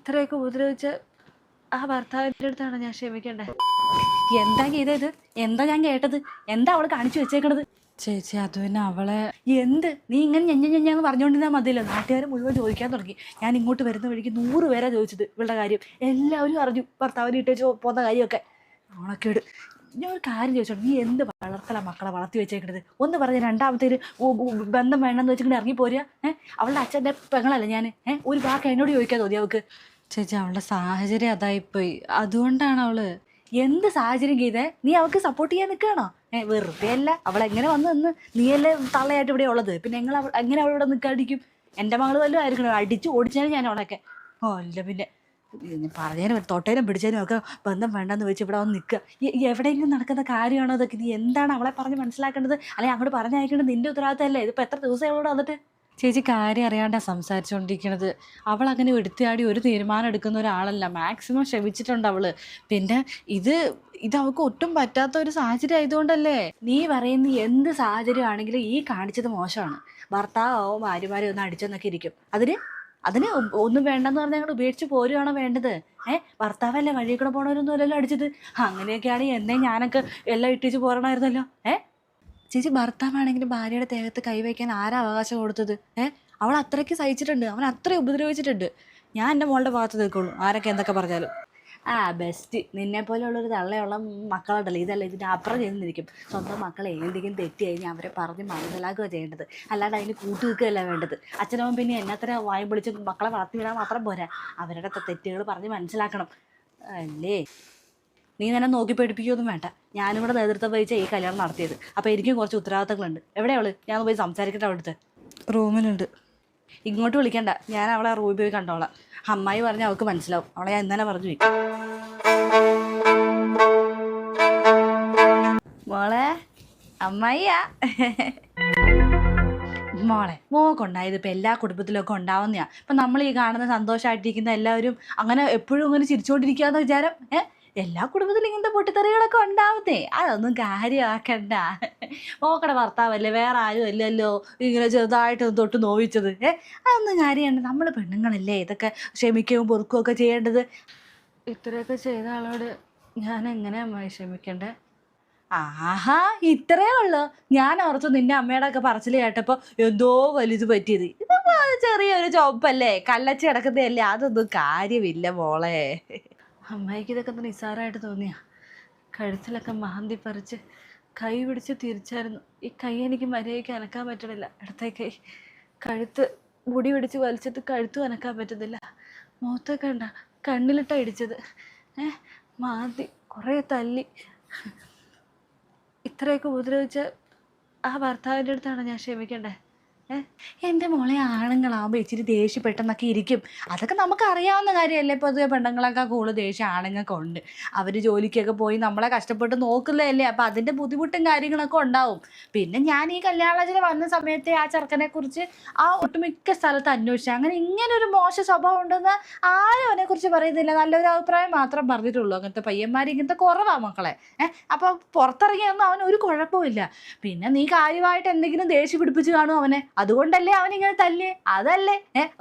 ഇത്രയൊക്കെ ഉപദ്രവിച്ച ആ ഭർത്താവിൻ്റെ അടുത്താണ് ഞാൻ ക്ഷമിക്കണ്ടേ? എന്താ ചെയ്തത്? എന്താ ഞാൻ കേട്ടത്? എന്താ അവള് കാണിച്ചു വെച്ചേക്കണത്? ചേച്ചി അത് പിന്നെ അവളെ എന്ത് നീ ഇങ്ങനെ ഞഞ്ഞെന്ന് പറഞ്ഞുകൊണ്ടിരുന്നാൽ മതിയല്ലോ. നാട്ടുകാർ മുഴുവൻ ചോദിക്കാൻ തുടങ്ങി. ഞാൻ ഇങ്ങോട്ട് വരുന്ന വഴിക്ക് 100 പേരാ ചോദിച്ചത് ഇവളുടെ കാര്യം. എല്ലാവരും അറിഞ്ഞു ഭർത്താവിന് ഇട്ടേച്ച് പോകുന്ന കാര്യമൊക്കെ. ഓണക്കേട്. ഞാൻ ഒരു കാര്യം ചോദിച്ചോളൂ, നീ എന്ത് വളർത്തല മക്കളെ വളർത്തി വെച്ചേക്കണത്? ഒന്ന് പറഞ്ഞ് രണ്ടാമത്തേര് ബന്ധം വേണമെന്ന് വെച്ചിട്ട് ഇറങ്ങി പോരുക. അവളുടെ അച്ഛൻ്റെ പെങ്ങളല്ലേ ഞാൻ. ഒരു വാക്ക് എന്നോട് ചോദിക്കാൻ തോന്നി അവൾക്ക്? ചേച്ചി അവളുടെ സാഹചര്യം അതായിപ്പോയി, അതുകൊണ്ടാണ് അവള്. എന്ത് സാഹചര്യം ചെയ്തേ? നീ അവൾക്ക് സപ്പോർട്ട് ചെയ്യാൻ നിൽക്കുകയാണോ? വെറുതെ അല്ല, അവളെങ്ങനെ വന്ന് നിന്ന് നീയല്ലേ തള്ളയായിട്ട് ഇവിടെ ഉള്ളത്. പിന്നെ എങ്ങനെ അവളിവിടെ നിൽക്കാതിരിക്കും? എൻ്റെ മകള് വല്ലതും ആയിരിക്കണം, അടിച്ച് ഓടിച്ചാലും ഞാൻ അവളൊക്കെ. അല്ല പിന്നെ പറഞ്ഞതിനും തൊട്ടേനും പിടിച്ചതിനും ഒക്കെ ബന്ധം വേണ്ടെന്ന് വെച്ച് ഇവിടെ വന്ന് നിൽക്കുക. എവിടെയെങ്കിലും നടക്കുന്ന കാര്യമാണോ അതൊക്കെ? നീ എന്താണ് അവളെ പറഞ്ഞ് മനസ്സിലാക്കേണ്ടത്? അല്ലെങ്കിൽ അങ്ങോട്ട് പറഞ്ഞയക്കേണ്ടത് നിൻ്റെ ഉത്തരവാദിത്തമല്ലേ? ഇതിപ്പോൾ എത്ര ദിവസം അവളോട് വന്നിട്ട്? ചേച്ചി കാര്യം അറിയാണ്ടാ സംസാരിച്ചുകൊണ്ടിരിക്കണത്. അവൾ അങ്ങനെ എടുത്തിയാടി ഒരു തീരുമാനം എടുക്കുന്ന ഒരാളല്ല. മാക്സിമം ക്ഷമിച്ചിട്ടുണ്ട് അവള്. പിന്നെ ഇത് അവൾക്ക് ഒട്ടും പറ്റാത്ത ഒരു സാഹചര്യം ആയതുകൊണ്ടല്ലേ. നീ പറയുന്ന എന്ത് സാഹചര്യമാണെങ്കിലും ഈ കാണിച്ചത് മോശമാണ്. ഭർത്താവോ ഭാര്യമാരോ ഒന്ന് അടിച്ചെന്നൊക്കെ ഇരിക്കും. അതിന് ഒന്നും വേണ്ടെന്ന് പറഞ്ഞാൽ ഞങ്ങൾ ഉപേക്ഷിച്ച് പോരുകയാണോ വേണ്ടത്? ഭർത്താവല്ലേ വഴി കൂടെ പോണവരൊന്നും അല്ലല്ലോ അടിച്ചത്. അങ്ങനെയൊക്കെയാണെങ്കിൽ എന്നെ ഞാനൊക്കെ എല്ലാം ഇട്ടിച്ച് പോരണമായിരുന്നല്ലോ. ചേച്ചി ഭർത്താവാണെങ്കിലും ഭാര്യയുടെ ദേഹത്ത് കൈവയ്ക്കാൻ ആരാ അവകാശം കൊടുത്തത്? അവൾ അത്രയ്ക്ക് സഹിച്ചിട്ടുണ്ട്, അവൻ അത്രയും ഉപദ്രവിച്ചിട്ടുണ്ട്. ഞാൻ എൻ്റെ മോളുടെ ഭാഗത്ത് നിൽക്കുള്ളൂ, ആരൊക്കെ എന്തൊക്കെ പറഞ്ഞാലും. ബെസ്റ്റ്. നിന്നെ പോലെയുള്ളൊരു തള്ളയുള്ള മക്കളുണ്ടല്ലോ, ഇതല്ല ഇതിൻ്റെ അപ്പുറം ചെയ്തിരിക്കും. സ്വന്തം മക്കളെ എന്തെങ്കിലും തെറ്റി കഴിഞ്ഞാൽ അവരെ പറഞ്ഞ് മനസ്സിലാക്കുക ചെയ്യേണ്ടത്, അല്ലാണ്ട് അതിന് കൂട്ടു നിൽക്കുകയല്ല വേണ്ടത്. അച്ഛനവൻ പിന്നെ എന്നാത്തരം വായും പൊളിച്ച് മക്കളെ വളർത്തി വിടാൻ മാത്രം പോരാ, അവരുടെ തെറ്റുകൾ പറഞ്ഞ് മനസ്സിലാക്കണം അല്ലേ. നീ തന്നെ നോക്കി പഠിപ്പിക്കുകയൊന്നും വേണ്ട. ഞാനിവിടെ നേതൃത്വം വഹിച്ച ഈ കല്യാണം നടത്തിയത്. അപ്പോൾ എനിക്കും കുറച്ച് ഉത്തരവാദിത്തങ്ങളുണ്ട്. എവിടെയാവള്? ഞാൻ പോയി സംസാരിക്കട്ടെ അവിടുത്തെ. റൂമിലുണ്ട്. ഇങ്ങോട്ട് വിളിക്കണ്ട, ഞാൻ അവളെ റൂമിൽ പോയി കണ്ടോളാം. അമ്മായി പറഞ്ഞാൽ അവൾക്ക് മനസ്സിലാവും. അവളെ ഞാൻ ഇന്നലെ പറഞ്ഞു വയ്ക്കും. മോളെ, അമ്മായിയാ. മോക്കുണ്ടായത് ഇപ്പം എല്ലാ കുടുംബത്തിലൊക്കെ ഉണ്ടാവുന്നതാണ്. ഇപ്പം നമ്മൾ ഈ കാണുന്ന സന്തോഷമായിട്ടിരിക്കുന്ന എല്ലാവരും അങ്ങനെ എപ്പോഴും അങ്ങനെ ചിരിച്ചുകൊണ്ടിരിക്കുകയെന്ന വിചാരം. എല്ലാ കുടുംബത്തിലും ഇങ്ങനത്തെ പൊട്ടിത്തെറികളൊക്കെ ഉണ്ടാവുന്നേ. അതൊന്നും കാര്യമാക്കണ്ട. മോക്കടെ ഭർത്താവല്ലേ, വേറെ ആരും അല്ലല്ലോ ഇങ്ങനെ ചെറുതായിട്ട് തൊട്ട് നോവിച്ചത്. അതൊന്നും കാര്യമാണ്. നമ്മൾ പെണ്ണുങ്ങളല്ലേ ഇതൊക്കെ ക്ഷമിക്കുകയും പൊറുക്കുകയും ഒക്കെ ചെയ്യേണ്ടത്. ഇത്രയൊക്കെ ചെയ്ത ആളോട് ഞാൻ എങ്ങനെയാണ് ക്ഷമിക്കണ്ടേ? ആഹാ, ഇത്രയേ ഉള്ളൂ. ഞാൻ ഓർത്തു നിന്റെ അമ്മയുടെ ഒക്കെ പറച്ചിൽ കേട്ടപ്പോൾ എന്തോ വലുത് പറ്റിയത്. ഇതിപ്പോ ചെറിയൊരു ചോപ്പല്ലേ, കല്ലച്ച് കിടക്കുന്നതല്ലേ, അതൊന്നും കാര്യമില്ല മോളെ. അമ്മായിക്ക് ഇതൊക്കെ നിസ്സാരമായിട്ട് തോന്നിയ? കഴുത്തിലൊക്കെ മാന്തി പറിച്ച് കൈ പിടിച്ച് തിരിച്ചായിരുന്നു. ഈ കൈ എനിക്ക് മര്യാദയ്ക്ക് അനക്കാൻ പറ്റണില്ല. ഇടത്തെ കൈ കഴുത്ത് മുടി പിടിച്ച് വലിച്ചിട്ട് കഴുത്തും അനക്കാൻ പറ്റുന്നില്ല. മുഖത്തൊക്കെ ഉണ്ടാ കണ്ണിലിട്ടാണ് ഇടിച്ചത്. മാന്തി കുറേ തല്ലി. ഇത്രയൊക്കെ ഉപദ്രവിച്ച ആ ഭർത്താവിൻ്റെ അടുത്താണ് ഞാൻ ക്ഷമിക്കണ്ടേ? എൻ്റെ മോളെ, ആണുങ്ങളാകുമ്പോൾ ഇച്ചിരി ദേഷ്യപ്പെട്ടെന്നൊക്കെ ഇരിക്കും. അതൊക്കെ നമുക്ക് അറിയാവുന്ന കാര്യമല്ലേ. പൊതുവെ പെണ്ണുങ്ങളൊക്കെ കൂടുതൽ ദേഷ്യം ആണുങ്ങൾക്കുണ്ട്. അവർ ജോലിക്കൊക്കെ പോയി നമ്മളെ കഷ്ടപ്പെട്ട് നോക്കുന്നതല്ലേ. അപ്പം അതിൻ്റെ ബുദ്ധിമുട്ടും കാര്യങ്ങളൊക്കെ ഉണ്ടാവും. പിന്നെ ഞാൻ ഈ കല്യാണത്തിന് വന്ന സമയത്തെ ആ ചെറുക്കനെക്കുറിച്ച് ആ ഒട്ടുമിക്ക സ്ഥലത്ത് അന്വേഷിച്ചു. അങ്ങനെ ഇങ്ങനൊരു മോശ സ്വഭാവം ഉണ്ടെന്ന് ആരും അവനെക്കുറിച്ച് പറയുന്നില്ല. നല്ലൊരു അഭിപ്രായം മാത്രം പറഞ്ഞിട്ടുള്ളൂ. അങ്ങനത്തെ പയ്യന്മാർ ഇങ്ങനത്തെ കുറവാണ് മക്കളെ. അപ്പോൾ പുറത്തിറങ്ങിയൊന്നും അവനൊരു കുഴപ്പമില്ല. പിന്നെ നീ കാര്യമായിട്ട് എന്തെങ്കിലും ദേഷ്യം പിടിപ്പിച്ച് കാണും അവനെ, അതുകൊണ്ടല്ലേ അവനിങ്ങനെ തല്ലേ? അതല്ലേ?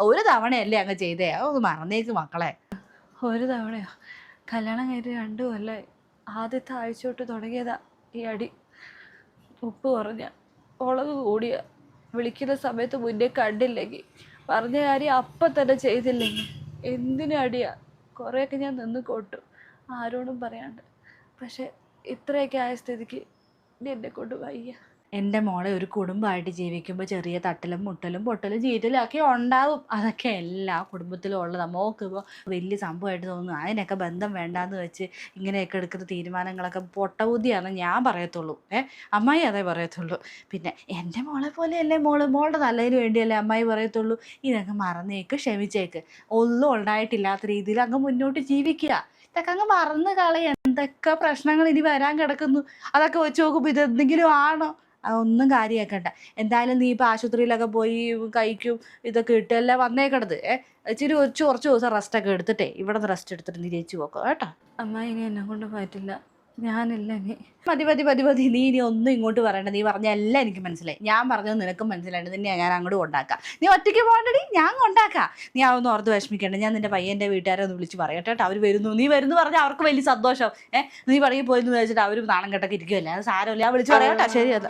ഒരു തവണയല്ലേ അങ്ങ് ചെയ്തേ, അതൊന്ന് മറന്നേക്ക് മക്കളെ. ഒരു തവണയോ? കല്യാണം കഴിഞ്ഞ് 2 കൊല്ലമായി. ആദ്യത്തെ ആഴ്ച തൊട്ട് തുടങ്ങിയതാ ഈ അടി. ഉപ്പ് കുറഞ്ഞ, മുളക് കൂടിയ, വിളിക്കുന്ന സമയത്ത് മുന്നേ കണ്ടില്ലെങ്കിൽ, പറഞ്ഞ കാര്യം അപ്പം തന്നെ ചെയ്തില്ലെങ്കിൽ എന്തിനും അടിയാ. കുറേയൊക്കെ ഞാൻ നിന്ന് കൊട്ടു, ആരോടും പറയാണ്ട്. പക്ഷെ ഇത്രയൊക്കെ ആയ സ്ഥിതിക്ക് എന്നെ കൊണ്ട് വയ്യ. എൻ്റെ മോളെ, ഒരു കുടുംബമായിട്ട് ജീവിക്കുമ്പോൾ ചെറിയ തട്ടലും മുട്ടലും പൊട്ടലും ചീറ്റലും ഒക്കെ ഉണ്ടാവും. അതൊക്കെ എല്ലാ കുടുംബത്തിലും ഉള്ളതാണ്. മോക്കിപ്പോൾ വലിയ സംഭവമായിട്ട് തോന്നുന്നു. അതിനൊക്കെ ബന്ധം വേണ്ടാന്ന് വെച്ച് ഇങ്ങനെയൊക്കെ എടുക്കുന്ന തീരുമാനങ്ങളൊക്കെ പൊട്ടബുദ്ധിയാണെന്ന് ഞാൻ പറയത്തുള്ളൂ. അമ്മായി അതേ പറയത്തുള്ളൂ. പിന്നെ എൻ്റെ മോളെ പോലെയല്ലേ മോളുടെ നല്ലതിന് വേണ്ടിയല്ലേ അമ്മായി പറയത്തുള്ളൂ. ഇതൊക്കെ മറന്നേക്ക്, ക്ഷമിച്ചേക്ക്. ഒന്നും ഉണ്ടായിട്ടില്ലാത്ത രീതിയിൽ അങ്ങ് മുന്നോട്ട് ജീവിക്കുക. ഇതൊക്കെ അങ്ങ് മറന്ന് കളയാ. എന്തൊക്കെ പ്രശ്നങ്ങൾ ഇനി വരാൻ കിടക്കുന്നു. അതൊക്കെ വെച്ച് നോക്കുമ്പോൾ ഇതെന്തെങ്കിലും ആണോ? അതൊന്നും കാര്യമാക്കണ്ട. എന്തായാലും നീ ഇപ്പോൾ ആശുപത്രിയിലൊക്കെ പോയി കഴിക്കും ഇതൊക്കെ ഇട്ടല്ലേ വന്നേക്കണത്. ഇച്ചിരി കുറച്ച് ദിവസം റെസ്റ്റൊക്കെ എടുത്തിട്ടേ ഇവിടെ നിന്ന് റെസ്റ്റ് എടുത്തിട്ട് നീ ജയിച്ചു പോക്കോ കേട്ടോ. അമ്മ, ഇനി എന്നെ കൊണ്ട് പറ്റില്ല. ഞാനില്ല നീ മതി മതി മതി മതി, നീ ഇനി ഒന്നും ഇങ്ങോട്ട് പറയണ്ട. നീ പറഞ്ഞ എല്ലാം എനിക്ക് മനസ്സിലായി. ഞാൻ പറഞ്ഞത് നിനക്കും മനസ്സിലായിട്ട് നിന്നെ ഞാൻ അങ്ങോട്ട് കൊണ്ടാക്കാം. നീ ഒറ്റയ്ക്ക് പോകണ്ടടി, ഞാൻ കൊണ്ടാക്കാം. നീ അതൊന്നും ഓർത്ത് വിഷമിക്കണ്ട. ഞാൻ നിന്റെ പയ്യൻ്റെ വീട്ടുകാരെ ഒന്ന് വിളിച്ച് പറയട്ടെ കേട്ടോ. അവർ വരുന്നു, നീ വരുന്നു പറഞ്ഞാൽ അവർക്ക് വലിയ സന്തോഷം. നീ പറയും പോയെന്ന് വെച്ചിട്ട് അവർ നാണം കെട്ടൊക്കെ ഇരിക്കുമല്ലേ, അത് സാരമില്ല. ഞാൻ വിളിച്ച് പറയാം. ശരി അത്.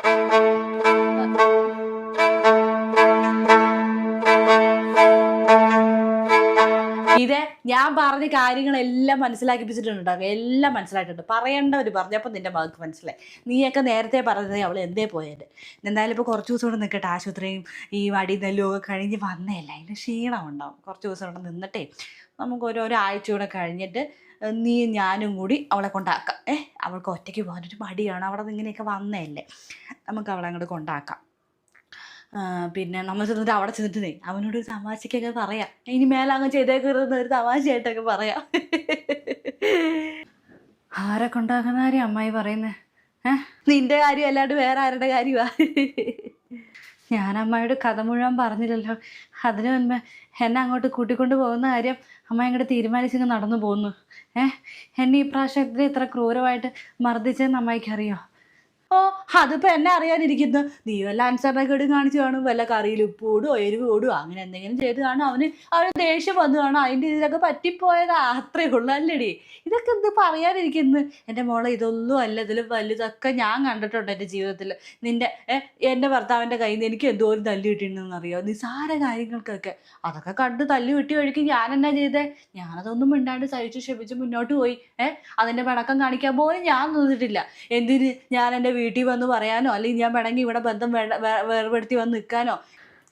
ഇതേ ഞാൻ പറഞ്ഞ കാര്യങ്ങളെല്ലാം മനസ്സിലാക്കിപ്പിച്ചിട്ടുണ്ട്. എല്ലാം മനസ്സിലായിട്ടുണ്ട്. പറയേണ്ടവർ പറഞ്ഞപ്പോൾ നിന്റെ മകൾക്ക് മനസ്സിലായി. നീയൊക്കെ നേരത്തെ പറഞ്ഞത് അവൾ എന്തേ പോയത്. എന്തായാലും ഇപ്പോൾ കുറച്ച് ദിവസം കൂടെ നിൽക്കട്ടെ. ആശുപത്രിയും ഈ വടി നെല്ലും ഒക്കെ കഴിഞ്ഞ് വന്നേയല്ല, അതിന് ക്ഷീണം ഉണ്ടാവും. കുറച്ച് ദിവസം കൂടെ നിന്നിട്ടേ നമുക്ക് ഒരാഴ്ച കൂടെ കഴിഞ്ഞിട്ട് നീ ഞാനും കൂടി അവളെ കൊണ്ടാക്കാം. അവൾക്ക് ഒറ്റയ്ക്ക് പോകാനൊരു മടിയാണ്. അവിടെ നിന്ന് ഇങ്ങനെയൊക്കെ വന്നതല്ലേ, നമുക്ക് അവളെ അങ്ങോട്ട് കൊണ്ടാക്കാം. പിന്നെ നമ്മൾ ചെന്നിട്ട് അവിടെ ചെന്നിട്ട് അവനോട് ഒരു തമാശക്കൊക്കെ പറയാം. ഇനി മേലെ അങ്ങ് ചെയ്തേക്കരുതെന്ന് ഒരു തമാശയായിട്ടൊക്കെ പറയാം. ആരെ കൊണ്ടാക്കുന്ന കാര്യം അമ്മായി പറയുന്നേ? നിന്റെ കാര്യം അല്ലാണ്ട് വേറെ ആരുടെ കാര്യമാ? ഞാൻ അമ്മായിയോട് കഥ മുഴുവൻ പറഞ്ഞില്ലല്ലോ. അതിനു മുൻപ് എന്നെ അങ്ങോട്ട് കൂട്ടിക്കൊണ്ട് പോകുന്ന കാര്യം അമ്മ ഇങ്ങോട്ട് തീരുമാനിച്ചങ്ങ് നടന്നു പോകുന്നു. എന്നെ ഈ പ്രാവശ്യം ഇത്ര ക്രൂരമായിട്ട് മർദ്ദിച്ചെന്ന് അമ്മായിക്കറിയോ? ഓ, അതിപ്പോൾ എന്നെ അറിയാനിരിക്കുന്നു. നീ വല്ല അനുസരണക്കേടും കാണിച്ച് കാണും. വല്ല കറിയിൽ ഉപ്പ് കൂടുമോ എരിവ് കൂടുമോ അങ്ങനെ എന്തെങ്കിലും ചെയ്ത് കാണും. അവന് ദേഷ്യം വന്നു കാണും. അതിൻ്റെ ഇതിലൊക്കെ പറ്റിപ്പോയതാ, അത്രേ ഉള്ളൂ അല്ലേടി. ഇതൊക്കെ എന്ത് പറയാനിരിക്കുന്നു എൻ്റെ മോളെ? ഇതൊന്നും അല്ല, ഇതിലും വലുതൊക്കെ ഞാൻ കണ്ടിട്ടുണ്ട് എൻ്റെ ജീവിതത്തിൽ. എൻ്റെ ഭർത്താവിൻ്റെ കയ്യിൽ നിന്ന് എനിക്ക് എന്തോരം തല്ല് കിട്ടിയിട്ടുണ്ടെന്നറിയോ? നിസാര കാര്യങ്ങൾക്കൊക്കെ അതൊക്കെ കണ്ട് തല്ല് കിട്ടി വഴിക്ക് ഞാൻ എന്നാ ചെയ്തേ? ഞാനതൊന്നും മിണ്ടാണ്ട് സഹിച്ചു ക്ഷമിച്ച് മുന്നോട്ട് പോയി. അതിൻ്റെ പിണക്കം കാണിക്കാൻ പോലും ഞാൻ നിന്നിട്ടില്ല. എന്തിന്? ഞാൻ എൻ്റെ വീട്ടിൽ വന്ന് പറയാനോ അല്ലെങ്കിൽ ഞാൻ വേണമെങ്കിൽ ഇവിടെ ബന്ധം വേർപെടുത്തി വന്ന് നിൽക്കാനോ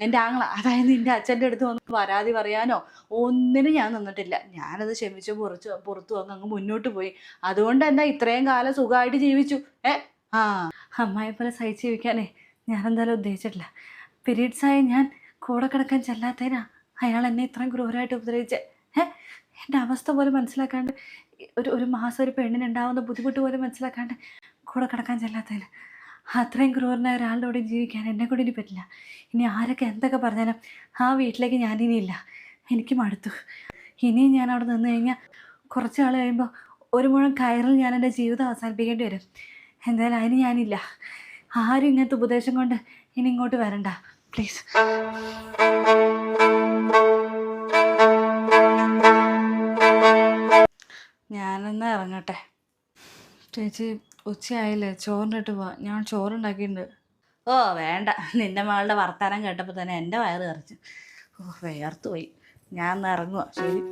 എൻ്റെ ആങ്ങള അതായത് എൻ്റെ അച്ഛൻ്റെ അടുത്ത് വന്ന് പരാതി പറയാനോ ഒന്നിനും ഞാൻ നിന്നിട്ടില്ല. ഞാനത് ക്ഷമിച്ച് പുറത്തു വന്ന് അങ്ങ് മുന്നോട്ട് പോയി. അതുകൊണ്ട് എന്താ ഇത്രയും കാലം സുഖമായിട്ട് ജീവിച്ചു. അമ്മായി പോലെ സഹിച്ച് ജീവിക്കാനേ ഞാൻ എന്തായാലും ഉദ്ദേശിച്ചിട്ടില്ല. പീരീഡ്സായി ഞാൻ കൂടെ കിടക്കാൻ ചെല്ലാത്തതിനാ അയാൾ എന്നെ ഇത്രയും ക്രൂരമായിട്ട് ഉപദ്രവിച്ചേ. എൻ്റെ അവസ്ഥ പോലും മനസ്സിലാക്കാണ്ട്, ഒരു മാസം ഒരു പെണ്ണിനുണ്ടാവുന്ന ബുദ്ധിമുട്ട് പോലും മനസ്സിലാക്കാണ്ട് കൂടെ കിടക്കാൻ ചെല്ലാത്തതിന് അത്രയും ക്രൂരനായ ഒരാളുടെ കൂടെ ജീവിക്കാൻ എന്നെ കൂടി ഇനി പറ്റില്ല. ഇനി ആരൊക്കെ എന്തൊക്കെ പറഞ്ഞാലും ആ വീട്ടിലേക്ക് ഞാനിനിയില്ല. എനിക്ക് മടുത്തു. ഇനിയും ഞാൻ അവിടെ നിന്ന് കഴിഞ്ഞാൽ കുറച്ച് നാൾ കഴിയുമ്പോൾ ഒരു മുഴുവൻ കയറിൽ ഞാൻ എൻ്റെ ജീവിതം അവസാനിപ്പിക്കേണ്ടി വരും. എന്തായാലും അതിന് ഞാനില്ല. ആരും ഇങ്ങനത്തെ ഉപദേശം കൊണ്ട് ഇനി ഇങ്ങോട്ട് വരണ്ട പ്ലീസ്. ഞാനൊന്ന് ഇറങ്ങട്ടെ. ചേച്ചി ഉച്ചയായില്ലേ, ചോറിനിട്ട് പോവാ. ഞാൻ ചോറുണ്ടാക്കിയിട്ടുണ്ട്. ഓ വേണ്ട, നിൻ്റെ മകളുടെ വർത്താനം കേട്ടപ്പോൾ തന്നെ എൻ്റെ വയറ് നിറച്ചു. വേർത്തു പോയി. ഞാൻ ഒന്ന് ഇറങ്ങുക. ശരി.